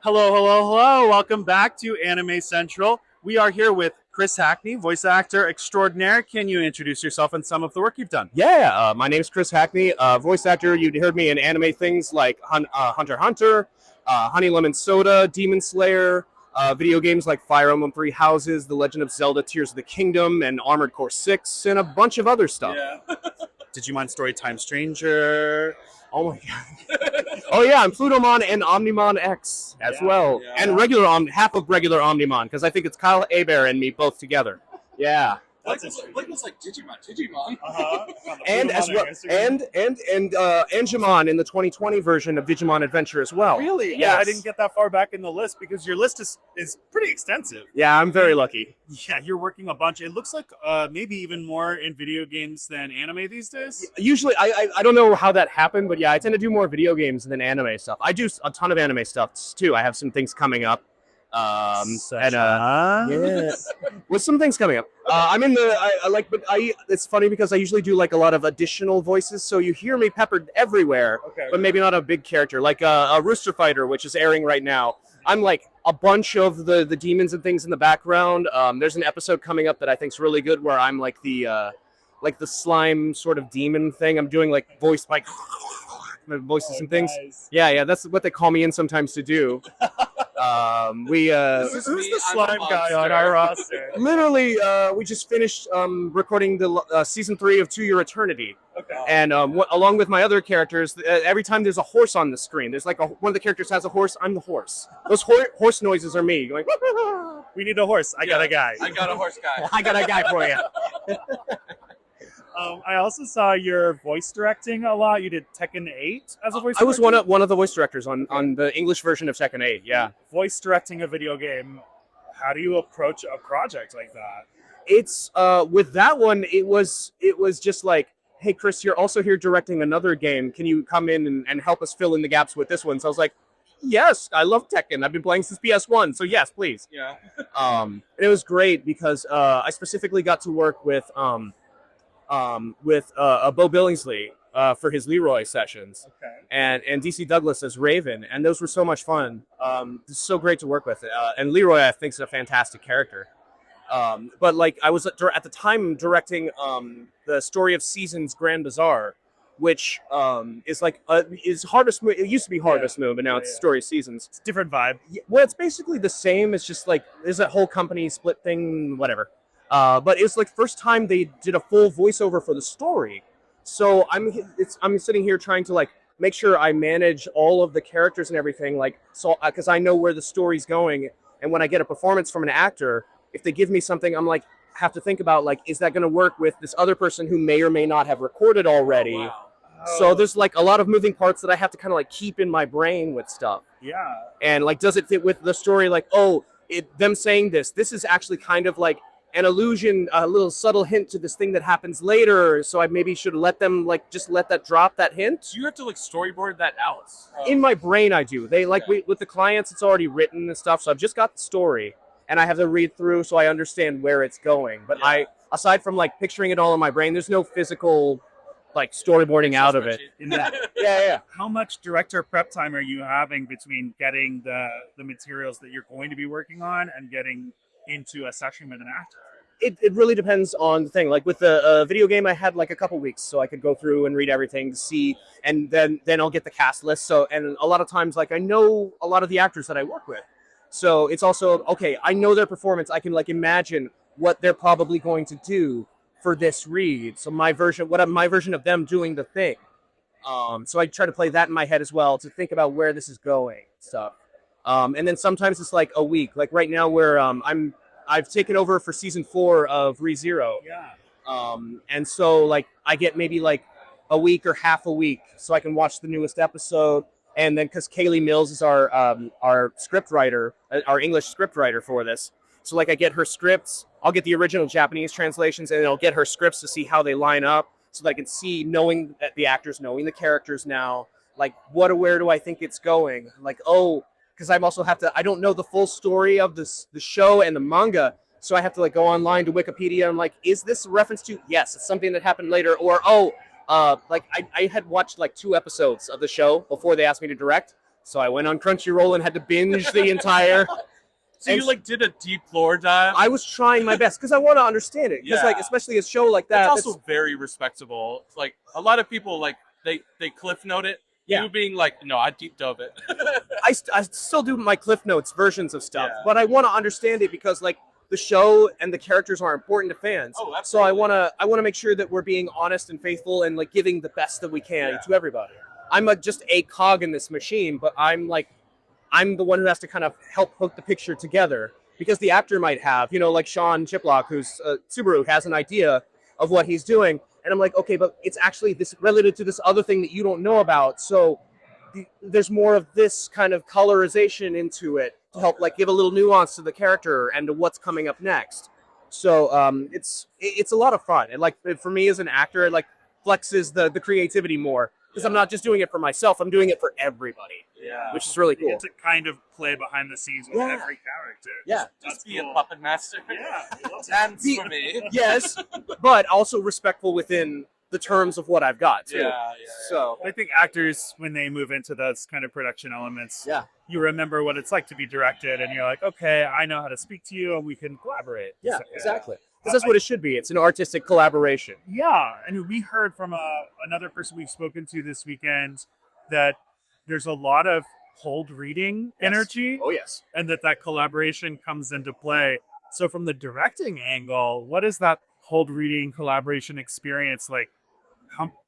Hello, hello, hello. Welcome back to Anime Central. We are here with Chris Hackney, voice actor extraordinaire. Can you introduce yourself and some of the work you've done? Yeah, my name's Chris Hackney, voice actor. You'd heard me in anime things like Hunter x Hunter, Honey Lemon Soda, Demon Slayer, video games like Fire Emblem Three Houses, The Legend of Zelda, Tears of the Kingdom, and Armored Core 6, and a bunch of other stuff. Yeah. Did you mind Storytime Stranger? Oh my god. Oh yeah, I'm Plutomon and Omnimon X as well. Yeah. And half of regular Omnimon, because I think it's Kyle Abear and me both together. Yeah. Like it's like Digimon. And as well, and Angemon in the 2020 version of Digimon Adventure as well. Really? Yes. Yeah, I didn't get that far back in the list because your list is pretty extensive. Yeah, I'm very lucky. Yeah, you're working a bunch. It looks like maybe even more in video games than anime these days. Usually, I don't know how that happened, but yeah, I tend to do more video games than anime stuff. I do a ton of anime stuff too. I have some things coming up. With some things coming up. I'm in the, it's funny because I usually do like a lot of additional voices, so you hear me peppered everywhere, but maybe not a big character, like a Rooster Fighter, which is airing right now. I'm like a bunch of the demons and things in the background. There's an episode coming up that I think is really good where I'm like the slime sort of demon thing. I'm doing like voice like voices and things. Nice. Yeah, that's what they call me in sometimes to do. Who's the slime guy on our roster? Literally, we just finished recording the season 3 of To Your Eternity. Okay. And along with my other characters, every time there's a horse on the screen, there's like one of the characters has a horse. I'm the horse. Those horse noises are me going. We need a horse. I got a guy. I got a horse guy. I got a guy for you. I also saw your voice directing a lot. You did Tekken 8 as a voice director? I was one of the voice directors on the English version of Tekken 8, yeah. Voice directing a video game, how do you approach a project like that? It's, with that one, it was just like, hey, Chris, you're also here directing another game. Can you come in and help us fill in the gaps with this one? So I was like, yes, I love Tekken. I've been playing since PS1, so yes, please. Yeah. And it was great because I specifically got to work with Bo Billingsley for his Leroy sessions, and DC Douglas as Raven, and those were so much fun. It's so great to work with, and Leroy I think is a fantastic character. But like I was at the time directing the Story of Seasons Grand Bazaar, which is like is Harvest Moon. It used to be Harvest Moon, but now it's Story of Seasons. It's a different vibe. Well, it's basically the same. It's just like there's a whole company split thing, whatever. But it's like first time they did a full voiceover for the story. So I'm sitting here trying to like make sure I manage all of the characters and everything, like so because I know where the story's going. And when I get a performance from an actor, if they give me something, I'm like have to think about like, is that going to work with this other person who may or may not have recorded already? Oh, wow. So there's like a lot of moving parts that I have to kind of like keep in my brain with stuff. Yeah. And like, does it fit with the story? Like, them saying this is actually kind of like an allusion, a little subtle hint to this thing that happens later. So I maybe should let them like just let that drop that hint. You have to like storyboard that out. In my brain, I do. They like with the clients, it's already written and stuff. So I've just got the story, and I have to read through so I understand where it's going. But aside from like picturing it all in my brain, there's no physical like storyboarding out of it. Yeah. How much director prep time are you having between getting the materials that you're going to be working on and getting into a session with an actor? It really depends on the thing. Like with the video game, I had like a couple weeks, so I could go through and read everything to see, and then I'll get the cast list. So, and a lot of times, like I know a lot of the actors that I work with, so it's also okay. I know their performance. I can like imagine what they're probably going to do for this read. So my version of them doing the thing. So I try to play that in my head as well to think about where this is going and stuff. And then sometimes it's like a week. Like right now where I've taken over for season 4 of ReZero. Yeah. And so like I get maybe like a week or half a week so I can watch the newest episode. And then because Kaylee Mills is our script writer, our English script writer for this. So like I get her scripts, I'll get the original Japanese translations, and I'll get her scripts to see how they line up so that I can see, knowing that the actors, knowing the characters now, like where do I think it's going? Like, because I don't know the full story of the show and the manga, so I have to like go online to Wikipedia and like, is this a reference to? Yes, it's something that happened later. Or like I had watched like 2 episodes of the show before they asked me to direct, So I went on Crunchyroll and had to binge the entire. So you like did a deep lore dive? I was trying my best because I want to understand it. Because like, especially a show like that, it's also very respectable. Like a lot of people like they cliff note it. Yeah. You being like, no, I deep dove it. I still do my Cliff Notes versions of stuff, but I want to understand it because like the show and the characters are important to fans. Oh, absolutely. So I want to make sure that we're being honest and faithful and like giving the best that we can to everybody. I'm just a cog in this machine, but I'm the one who has to kind of help hook the picture together because the actor might have, like Sean Chiplock, who's Subaru, has an idea of what he's doing. And I'm like, okay, but it's actually this related to this other thing that you don't know about. So there's more of this kind of colorization into it to help like give a little nuance to the character and to what's coming up next. So it's a lot of fun. And like for me as an actor, it like flexes the creativity more. Because I'm not just doing it for myself, I'm doing it for everybody. Yeah. Which is really cool. You get to kind of play behind the scenes with every character. Yeah. Just be a puppet master. Yeah. Dance for me. Yes, but also respectful within the terms of what I've got, too. Yeah. So, I think actors, when they move into those kind of production elements, yeah, you remember what it's like to be directed, and you're like, okay, I know how to speak to you, and we can collaborate. yeah, So, exactly. Because that's what it should be. It's an artistic collaboration. Yeah, and we heard from another person we've spoken to this weekend that there's a lot of cold reading energy, Oh, yes. and that collaboration comes into play. So from the directing angle, what is that cold reading collaboration experience like?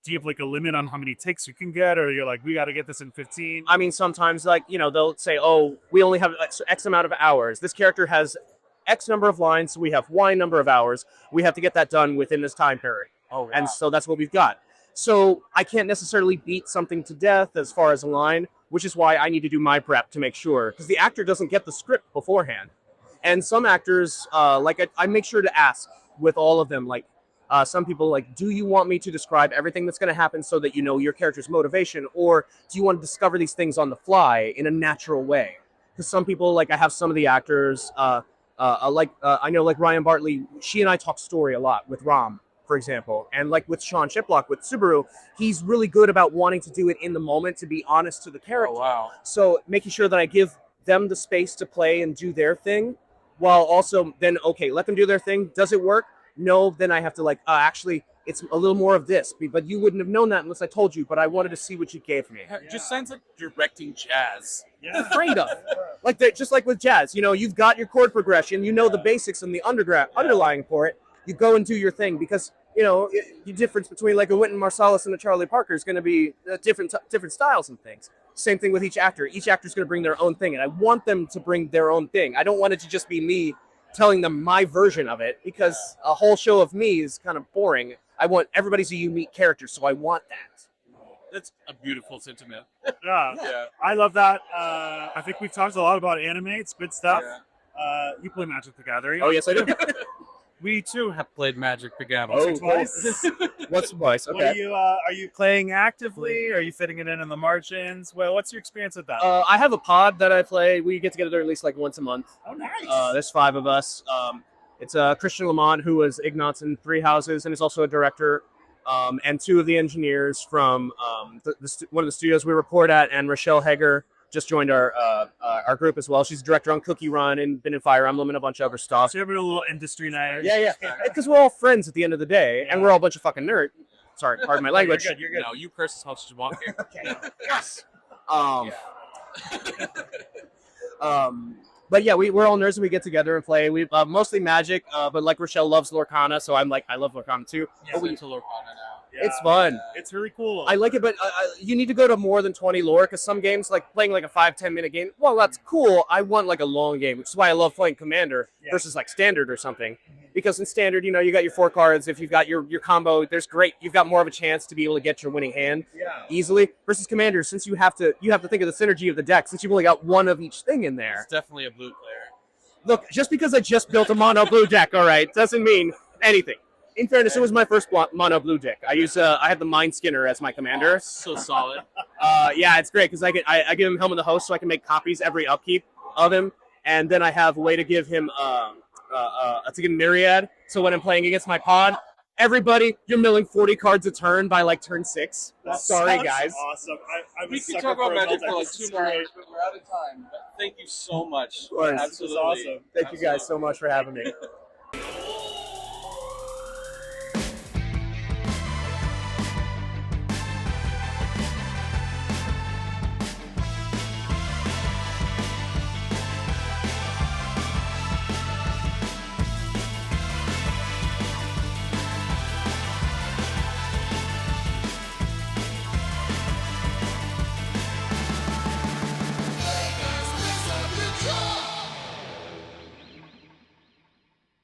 Do you have like a limit on how many takes you can get, or you're like, we got to get this in 15? I mean, sometimes, like, they'll say, oh, we only have X amount of hours. This character has X number of lines, so we have Y number of hours. We have to get that done within this time period. Oh, wow. And so that's what we've got. So I can't necessarily beat something to death as far as a line, which is why I need to do my prep to make sure. Because the actor doesn't get the script beforehand. And some actors, I make sure to ask with all of them, like, some people like, do you want me to describe everything that's going to happen so that you know your character's motivation? Or do you want to discover these things on the fly in a natural way? Because some people, like I have some of the actors, I know like Ryan Bartley, she and I talk story a lot with Ram, for example. And like with Sean Chiplock, with Subaru, he's really good about wanting to do it in the moment, to be honest to the character. Oh, wow. So making sure that I give them the space to play and do their thing, while also then, okay, let them do their thing. Does it work? No, then I have to like, actually, it's a little more of this, but you wouldn't have known that unless I told you, but I wanted to see what you gave me. It just sounds like directing jazz. Yeah. Afraid of. Like just like with jazz, you've got your chord progression, the basics and the underlying for it. You go and do your thing because, the difference between like a Wynton Marsalis and a Charlie Parker is going to be different styles and things. Same thing with each actor. Each actor is going to bring their own thing, and I want them to bring their own thing. I don't want it to just be me telling them my version of it, because a whole show of me is kind of boring. I want everybody's a unique character, so I want that. That's a beautiful sentiment. Yeah. I love that. I think we've talked a lot about anime. It's good stuff. Yeah. You play Magic the Gathering. Oh, yes, I do. We too have played Magic the Gathering. Oh, Twice. What's the voice? What are you playing actively? Are you fitting it in the margins? Well, what's your experience with that? I have a pod that I play. We get together at least like once a month. Oh, nice. There's 5 of us. It's Christian Lamont, who was Ignatz in Three Houses and is also a director, and 2 of the engineers from one of the studios we record at, and Rochelle Heger just joined our group as well. She's a director on Cookie Run and been in Fire Emblem and a bunch of other stuff. So you're having a little industry night. Yeah. Because we're all friends at the end of the day, and we're all a bunch of fucking nerds. Sorry, pardon my language. You're good. No, you curse as much as you want here. Yes. But yeah, we're all nerds and we get together and play. We mostly Magic, but like Rochelle loves Lorcana, so I'm like, I love Lorcana too. But we into Lorcana now. Yeah. It's fun. It's really cool. I like it, but you need to go to more than 20 lore, because some games, like playing like a 5-10 minute game, well, that's cool. I want like a long game, which is why I love playing Commander versus like Standard or something. Because in Standard, you got your 4 cards. If you've got your combo, there's great. You've got more of a chance to be able to get your winning hand easily. Versus Commander, since you have to think of the synergy of the deck, since you've only got one of each thing in there. It's definitely a blue player. Look, just because I just built a mono blue deck, all right, doesn't mean anything. In fairness, it was my first mono blue deck. I had the Mind Skinner as my commander. Oh, so solid. Yeah, it's great because I give him Helm of the Host, so I can make copies every upkeep of him, and then I have a way to give him a Myriad. So when I'm playing against my pod, everybody, you're milling 40 cards a turn by like turn 6. That Sorry, sounds guys. Awesome. I'm We a could sucker talk about for Magic Zelda. for like This 2 is more great. hours, but we're out of time. But thank you so much. course. This is Absolutely. awesome. Thank you guys so much for having me.